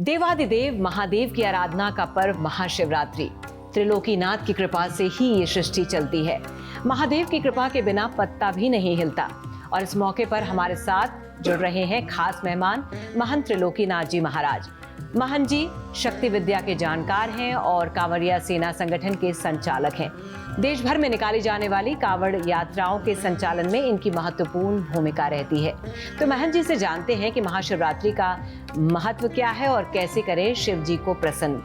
देवादिदेव महादेव की आराधना का पर्व महाशिवरात्रि। त्रिलोकीनाथ की कृपा से ही ये सृष्टि चलती है। महादेव की कृपा के बिना पत्ता भी नहीं हिलता। और इस मौके पर हमारे साथ जुड़ रहे हैं खास मेहमान महंत त्रिलोकीनाथ जी महाराज। महंत जी शक्ति विद्या के जानकार हैं और कांवड़िया सेना संगठन के संचालक हैं। देश भर में निकाली जाने वाली कांवड़ यात्राओं के संचालन में इनकी महत्वपूर्ण भूमिका रहती है। तो महंत जी से जानते हैं कि महाशिवरात्रि का महत्व क्या है और कैसे करें शिव जी को प्रसन्न।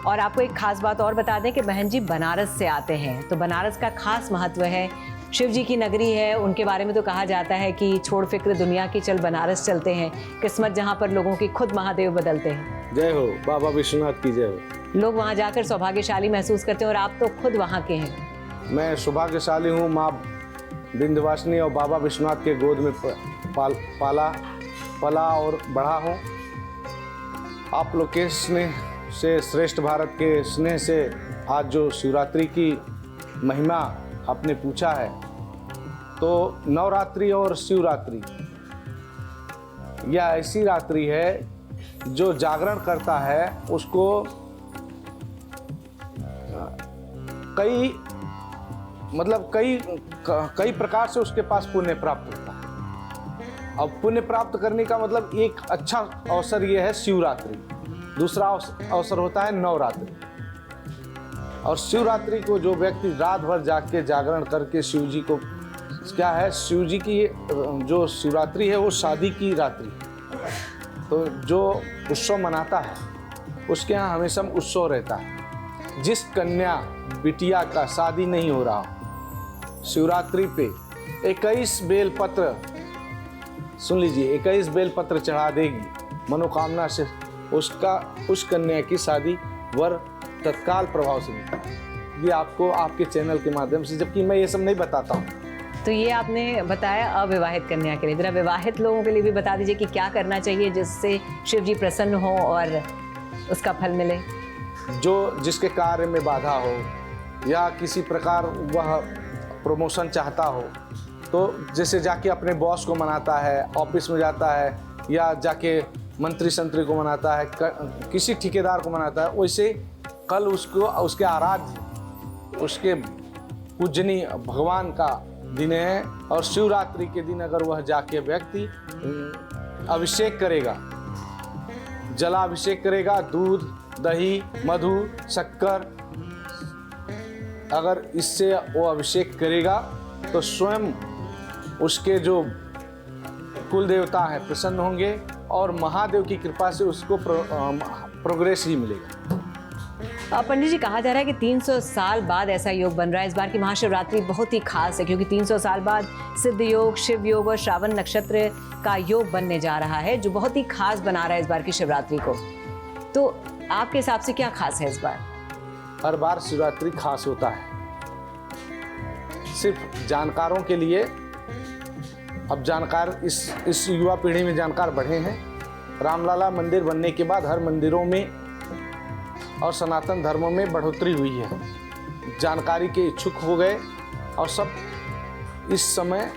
और आपको एक खास बात और बता दें कि महंत जी बनारस से आते हैं, तो बनारस का खास महत्व है। शिव जी की नगरी है, उनके बारे में तो कहा जाता है कि छोड़ फिक्र दुनिया की, चल बनारस चलते हैं। किस्मत जहाँ पर लोगों की खुद महादेव बदलते हैं। जय हो बाबा विश्वनाथ की जय हो। लोग वहाँ जाकर सौभाग्यशाली महसूस करते हैं और आप तो खुद वहाँ के हैं। मैं सौभाग्यशाली हूँ, माँ विंध्यवासिनी और बाबा विश्वनाथ के गोद में पला और बड़ा हूँ। आप लोग के स्नेह से, श्रेष्ठ भारत के स्नेह से आज जो शिवरात्रि की महिमा आपने पूछा है, तो नवरात्रि और शिवरात्रि यह ऐसी रात्रि है जो जागरण करता है उसको कई प्रकार से उसके पास पुण्य प्राप्त होता है। अब पुण्य प्राप्त करने का मतलब एक अच्छा अवसर यह है शिवरात्रि। दूसरा अवसर होता है नवरात्रि। और शिवरात्रि को जो व्यक्ति रात भर जाग के जागरण करके शिव जी को, क्या है, शिव जी की जो शिवरात्रि है वो शादी की रात्रि, तो जो उत्सव मनाता है उसके यहाँ हमेशा उत्सव रहता है। जिस कन्या बिटिया का शादी नहीं हो रहा, शिवरात्रि पे 21 बेलपत्र, सुन लीजिए, 21 बेलपत्र चढ़ा देगी मनोकामना से, उस कन्या की शादी वर तत्काल प्रभाव से मिलता। ये आपको आपके चैनल के माध्यम से, जबकि मैं ये सब नहीं बताता हूँ। तो ये आपने बताया अविवाहित कन्या के लिए, जरा विवाहित लोगों के लिए भी बता दीजिए कि क्या करना चाहिए जिससे शिव जी प्रसन्न हो और उसका फल मिले। जो जिसके कार्य में बाधा हो या किसी प्रकार वह प्रमोशन चाहता हो, तो जैसे जाके अपने बॉस को मनाता है, ऑफिस में जाता है, या जाके मंत्री संतरी को मनाता है, किसी ठेकेदार को मनाता है, वैसे कल उसको उसके आराध्य, उसके पूजनीय भगवान का दिन है। और शिवरात्रि के दिन अगर वह जाके व्यक्ति अभिषेक करेगा, जलाभिषेक करेगा, दूध, दही, मधु, शक्कर, अगर इससे वो अभिषेक करेगा तो स्वयं उसके जो कुल देवता हैं प्रसन्न होंगे और महादेव की कृपा से उसको प्रोग्रेस ही मिलेगा। पंडित जी, कहा जा रहा है कि 300 साल बाद ऐसा योग बन रहा है। इस बार की महाशिवरात्रि बहुत ही खास है क्योंकि 300 साल बाद सिद्ध योग, शिव योग और श्रावण नक्षत्र का योग बनने जा रहा है, जो बहुत ही खास बना रहा है इस बार की शिवरात्रि को। तो आपके हिसाब से क्या खास है इस बार? हर बार शिवरात्रि खास होता है सिर्फ जानकारों के लिए। अब जानकार इस युवा पीढ़ी में जानकार बढ़े हैं। रामलला मंदिर बनने के बाद हर मंदिरों में और सनातन धर्मों में बढ़ोतरी हुई है। जानकारी के इच्छुक हो गए और सब इस समय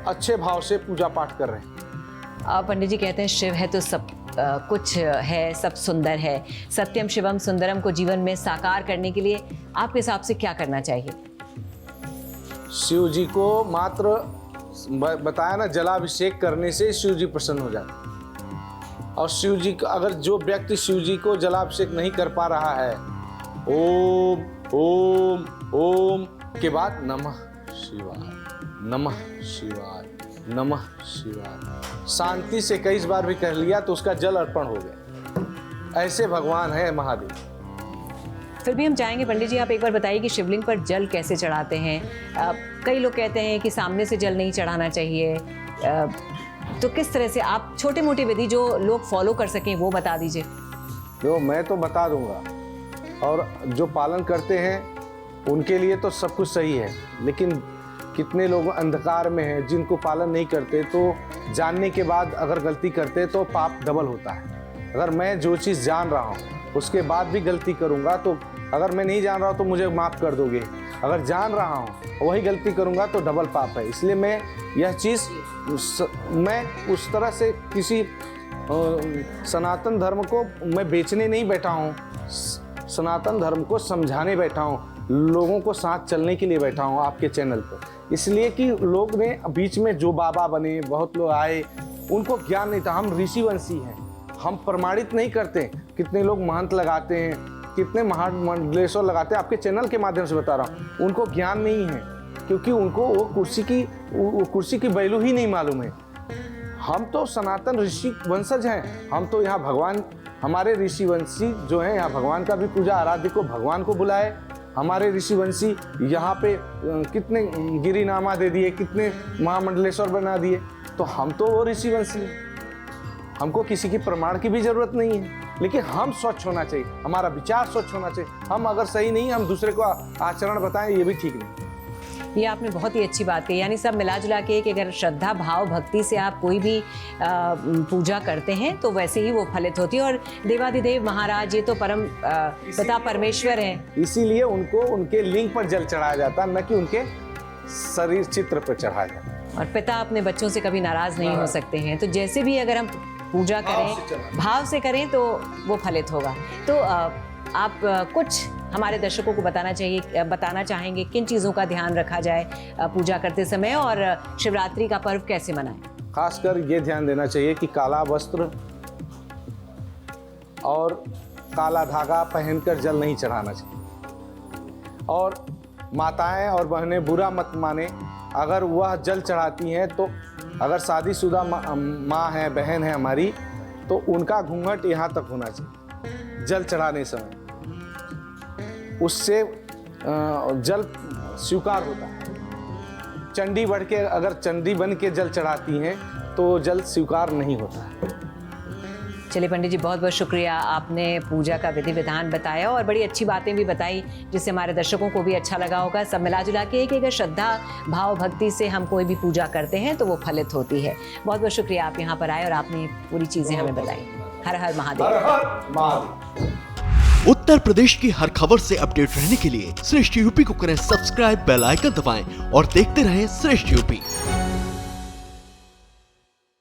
अच्छे भाव से पूजा पाठ कर रहे हैं। पंडित जी कहते हैं शिव है तो सब कुछ है, सब सुंदर है। सत्यम शिवम सुंदरम को जीवन में साकार करने के लिए आपके हिसाब से क्या करना चाहिए? शिव जी को मात्र बताया ना, जलाभिषेक करने से शिव जी प्रसन्न हो जाते। और शिव जी का, अगर जो व्यक्ति शिव जी को जलाभिषेक नहीं कर पा रहा है, ओम ओम ओम के बाद नमः शिवाय, नमः शिवाय, नमः शिवाय शांति से कई बार भी कर लिया तो उसका जल अर्पण हो गया। ऐसे भगवान है महादेव। फिर भी हम चाहेंगे पंडित जी, आप एक बार बताइए कि शिवलिंग पर जल कैसे चढ़ाते हैं। कई लोग कहते हैं कि सामने से जल नहीं चढ़ाना चाहिए, तो किस तरह से आप छोटे मोटी विधि जो लोग फॉलो कर सकें वो बता दीजिए। जो मैं तो बता दूंगा, और जो पालन करते हैं उनके लिए तो सब कुछ सही है, लेकिन कितने लोग अंधकार में हैं जिनको पालन नहीं करते, तो जानने के बाद अगर गलती करते तो पाप डबल होता है। अगर मैं जो चीज़ जान रहा हूँ उसके बाद भी गलती करूँगा, तो अगर मैं नहीं जान रहा हूँ तो मुझे माफ़ कर दोगे, अगर जान रहा हूँ वही गलती करूँगा तो डबल पाप है। इसलिए मैं यह चीज़ मैं उस तरह से किसी सनातन धर्म को मैं बेचने नहीं बैठा हूँ, सनातन धर्म को समझाने बैठा हूँ, लोगों को साथ चलने के लिए बैठा हूँ आपके चैनल पर। इसलिए कि लोग ने बीच में जो बाबा बने, बहुत लोग आए, उनको ज्ञान नहीं था। हम ऋषिवंशी हैं, हम प्रमाणित नहीं करते। कितने लोग महंत लगाते हैं, कितने महामंडलेश्वर लगाते हैं, आपके चैनल के माध्यम से बता रहा हूँ। उनको ज्ञान नहीं है, क्योंकि उनको वो कुर्सी की वैल्यू ही नहीं मालूम है। हम तो सनातन ऋषि वंशज हैं, हम तो यहाँ भगवान, हमारे ऋषिवंशी जो हैं यहाँ भगवान का भी पूजा, आराध्य को भगवान को बुलाए। हमारे ऋषिवंशी यहाँ पे कितने गिरिनामा दे दिए, कितने महामंडलेश्वर बना दिए, तो हम तो वो ऋषिवंशी हैं। हमको किसी की प्रमाण की भी जरूरत नहीं है, लेकिन हम स्वच्छ होना चाहिए, हमारा विचार स्वच्छ होना चाहिए। हम अगर सही नहीं, हम दूसरे को आचरण बताएं, ये भी ठीक नहीं। ये आपने बहुत ही अच्छी बात कही, यानी सब मिला जुला के कि अगर श्रद्धा भाव भक्ति से आप कोई भी पूजा करते हैं तो वैसे ही वो फलित होती है। और देवाधिदेव महाराज ये तो परम पिता परमेश्वर हैं, इसीलिए उनको उनके लिंग पर जल चढ़ाया जाता, न कि उनके शरीर चित्र पर चढ़ाया जाता। और पिता अपने बच्चों से कभी नाराज नहीं हो सकते हैं। तो जैसे भी अगर हम पूजा करें, भाव से करें तो वो फलित होगा। तो आप कुछ हमारे दर्शकों को बताना चाहेंगे किन चीज़ों का ध्यान रखा जाए पूजा करते समय, और शिवरात्रि का पर्व कैसे मनाएं? खासकर ये ध्यान देना चाहिए कि काला वस्त्र और काला धागा पहनकर जल नहीं चढ़ाना चाहिए। और माताएं और बहनें बुरा मत माने, अगर वह जल चढ़ाती हैं तो अगर शादीशुदा माँ है, बहन है हमारी, तो उनका घूंघट यहाँ तक होना चाहिए जल चढ़ाने समय, उससे जल स्वीकार होता है। चंडी बढ़ के अगर चंडी बन के जल चढ़ाती हैं तो जल स्वीकार नहीं होता है। चलिए पंडित जी, बहुत बहुत शुक्रिया, आपने पूजा का विधि विधान बताया और बड़ी अच्छी बातें भी बताई जिससे हमारे दर्शकों को भी अच्छा लगा होगा। सब मिला जुला के कि अगर श्रद्धा भाव भक्ति से हम कोई भी पूजा करते हैं तो वो फलित होती है। बहुत बहुत शुक्रिया, आप यहाँ पर आए और आपने पूरी चीज़ें हमें बताई। हर हर महादेव। हर हर महादेव। उत्तर प्रदेश की हर खबर से अपडेट रहने के लिए श्रेष्ठ यूपी को करें सब्सक्राइब, बेल आइकन दबाएं और देखते रहें श्रेष्ठ यूपी।